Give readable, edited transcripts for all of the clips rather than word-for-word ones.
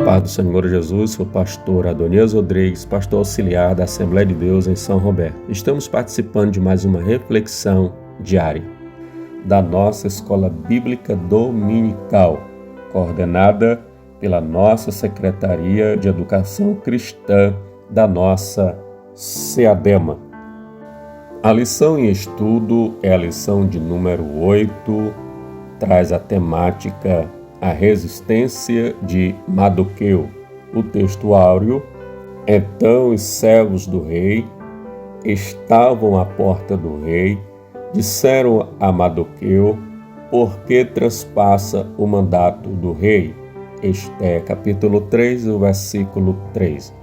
paz do Senhor Jesus, sou o pastor Adonias Rodrigues, pastor auxiliar da Assembleia de Deus em São Roberto. Estamos participando de mais uma reflexão diária da nossa Escola Bíblica Dominical, coordenada pela nossa Secretaria de Educação Cristã da nossa SEADEMA. A lição em estudo é a lição de número 8, traz a temática A Resistência de Mardoqueu. O texto áureo: Então os servos do rei estavam à porta do rei, disseram a Mardoqueu: Por que traspassa o mandato do rei? Esté capítulo 3, o versículo 3.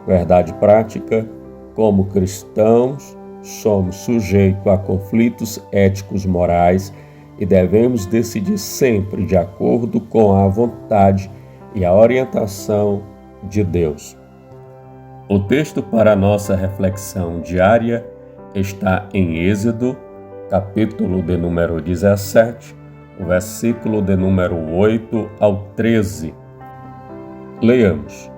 Verdade prática: como cristãos, somos sujeitos a conflitos éticos morais e devemos decidir sempre de acordo com a vontade e a orientação de Deus. O texto para a nossa reflexão diária está em Êxodo, capítulo de número 17, o versículo de número 8 ao 13. Leiamos.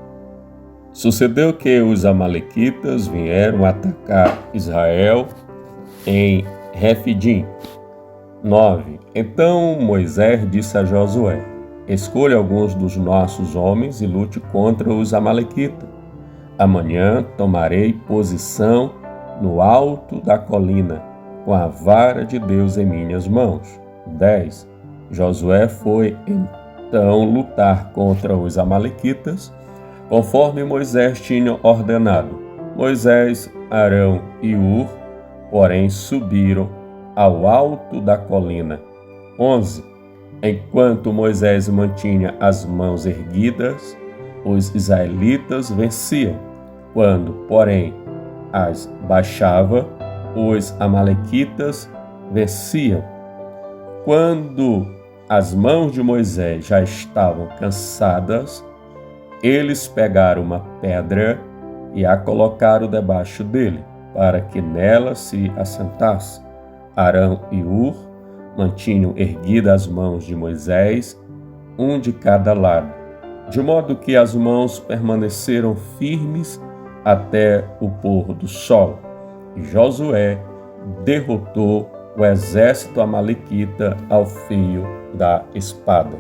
Sucedeu que os amalequitas vieram atacar Israel em Refidim. 9. Então Moisés disse a Josué: Escolha alguns dos nossos homens e lute contra os amalequitas. Amanhã tomarei posição no alto da colina, com a vara de Deus em minhas mãos. 10. Josué foi então lutar contra os amalequitas, conforme Moisés tinha ordenado. Moisés, Arão e Hur, porém, subiram ao alto da colina. 11. Enquanto Moisés mantinha as mãos erguidas, os israelitas venciam. Quando, porém, as baixava, os amalequitas venciam. Quando as mãos de Moisés já estavam cansadas, eles pegaram uma pedra e a colocaram debaixo dele, para que nela se assentasse. Arão e Hur mantinham erguidas as mãos de Moisés, um de cada lado, de modo que as mãos permaneceram firmes até o pôr do sol. E Josué derrotou o exército amalequita ao fio da espada.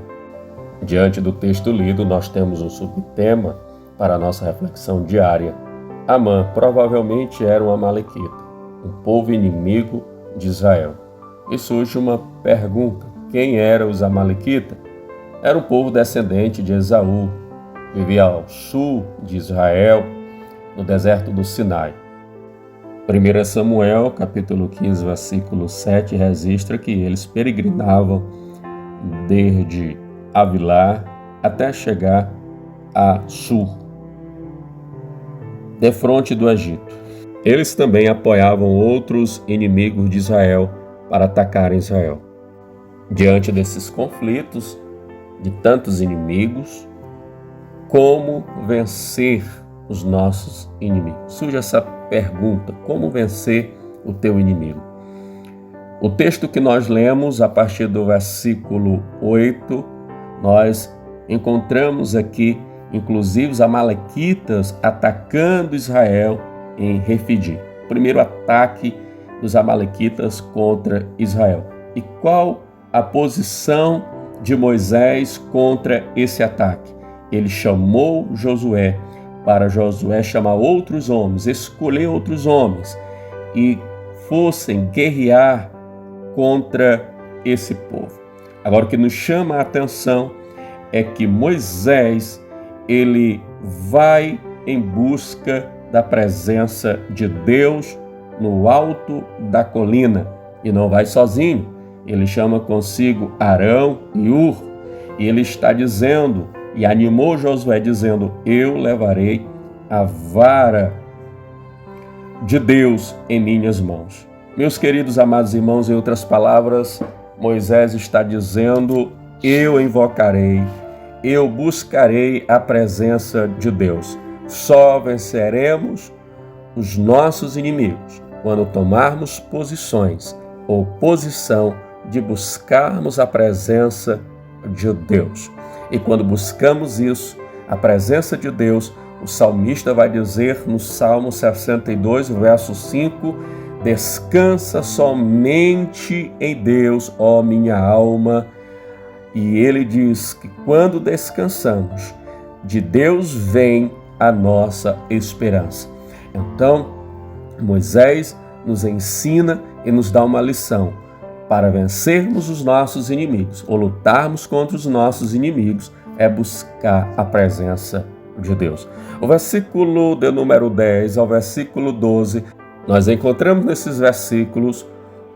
Diante do texto lido, nós temos um subtema para a nossa reflexão diária. Amã provavelmente era um amalequita, um povo inimigo de Israel. E surge uma pergunta: quem eram os amalequitas? Era um povo descendente de Esaú, vivia ao sul de Israel, no deserto do Sinai. 1 Samuel, capítulo 15, versículo 7, registra que eles peregrinavam desde Avilá até chegar a Sur, defronte do Egito. Eles também apoiavam outros inimigos de Israel para atacar Israel. Diante desses conflitos, de tantos inimigos, como vencer os nossos inimigos? Surge essa pergunta: como vencer o teu inimigo? O texto que nós lemos, a partir do versículo 8, nós encontramos aqui, inclusive, os amalequitas atacando Israel em Refidim. O primeiro ataque dos amalequitas contra Israel. E qual a posição de Moisés contra esse ataque? Ele chamou Josué para Josué chamar outros homens, escolher outros homens e fossem guerrear contra esse povo. Agora, o que nos chama a atenção é que Moisés, ele vai em busca da presença de Deus no alto da colina e não vai sozinho. Ele chama consigo Arão e Hur e ele está dizendo, e animou Josué dizendo: eu levarei a vara de Deus em minhas mãos. Meus queridos amados irmãos, em outras palavras, Moisés está dizendo: eu invocarei, eu buscarei a presença de Deus. Só venceremos os nossos inimigos quando tomarmos posições ou posição de buscarmos a presença de Deus. E quando buscamos isso, a presença de Deus, o salmista vai dizer no Salmo 62, verso 5, descansa somente em Deus, ó minha alma. E ele diz que quando descansamos, de Deus vem a nossa esperança. Então, Moisés nos ensina e nos dá uma lição para vencermos os nossos inimigos, ou lutarmos contra os nossos inimigos, é buscar a presença de Deus. O versículo de número 10 ao versículo 12, nós encontramos nesses versículos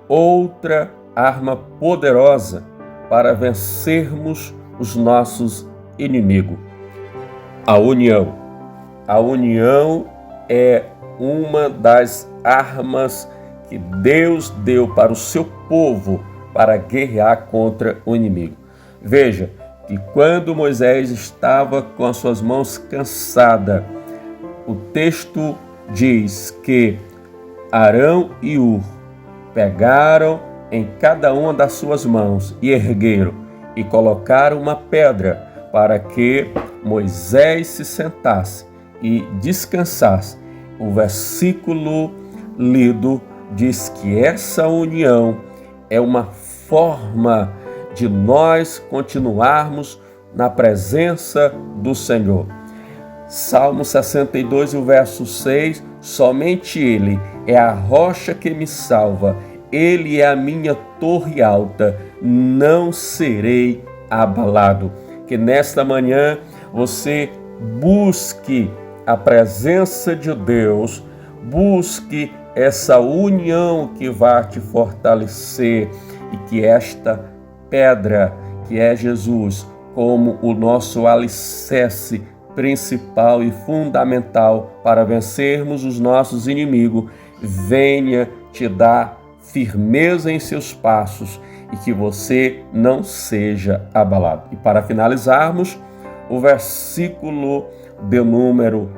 outra arma poderosa para vencermos os nossos inimigos. A união. A união é uma das armas que Deus deu para o seu povo para guerrear contra o inimigo. Veja que quando Moisés estava com as suas mãos cansadas, o texto diz que Arão e Hur pegaram em cada uma das suas mãos e ergueram e colocaram uma pedra para que Moisés se sentasse e descansasse. O versículo lido diz que essa união é uma forma de nós continuarmos na presença do Senhor. Salmo 62, o verso 6, somente Ele é a rocha que me salva, Ele é a minha torre alta, não serei abalado. Que nesta manhã você busque a presença de Deus, busque essa união que vai te fortalecer e que esta pedra, que é Jesus, como o nosso alicerce principal e fundamental para vencermos os nossos inimigos, venha te dar firmeza em seus passos e que você não seja abalado. E para finalizarmos, o versículo de número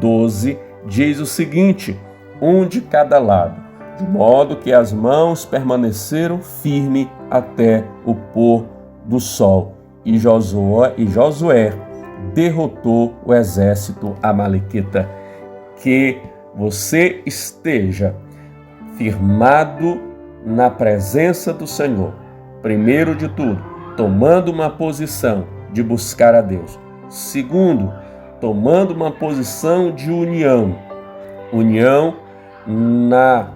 12 diz o seguinte: um de cada lado, de modo que as mãos permaneceram firmes até o pôr do sol. E Josué derrotou o exército amalequita. Que você esteja firmado na presença do Senhor. Primeiro de tudo, tomando uma posição de buscar a Deus. Segundo, tomando uma posição de união. União na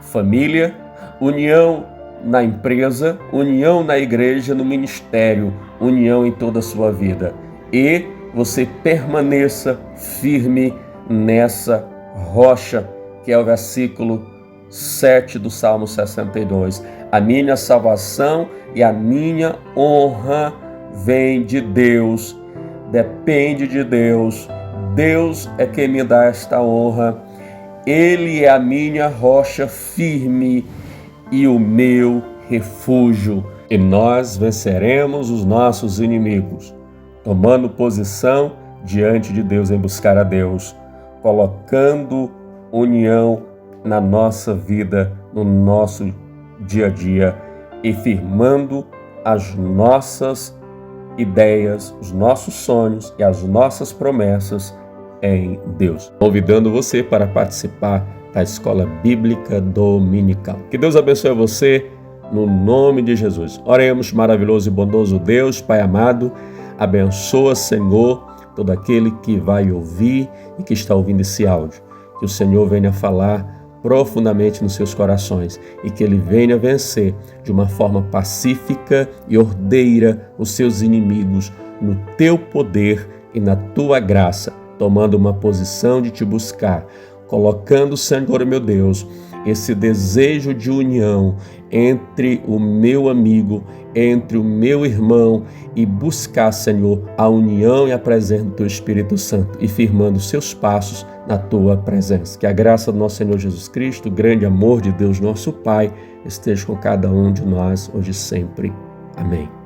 família, união na empresa, união na igreja, no ministério, união em toda a sua vida. E você permaneça firme nessa rocha, que é o versículo 7 do Salmo 62. A minha salvação e a minha honra vem de Deus, depende de Deus. Deus é quem me dá esta honra. Ele é a minha rocha firme e o meu refúgio. E nós venceremos os nossos inimigos, tomando posição diante de Deus em buscar a Deus, colocando união na nossa vida, no nosso dia a dia e firmando as nossas ideias, os nossos sonhos e as nossas promessas em Deus. Convidando você para participar da Escola Bíblica Dominical. Que Deus abençoe você no nome de Jesus. Oremos, maravilhoso e bondoso Deus, Pai amado, abençoa, Senhor, todo aquele que vai ouvir e que está ouvindo esse áudio. Que o Senhor venha falar profundamente nos seus corações e que Ele venha vencer de uma forma pacífica e ordeira os seus inimigos no Teu poder e na Tua graça, tomando uma posição de Te buscar, colocando, Senhor meu Deus, esse desejo de união entre o meu amigo, entre o meu irmão e buscar, Senhor, a união e a presença do Teu Espírito Santo e firmando os seus passos na Tua presença. Que a graça do nosso Senhor Jesus Cristo, o grande amor de Deus, nosso Pai, esteja com cada um de nós hoje e sempre. Amém.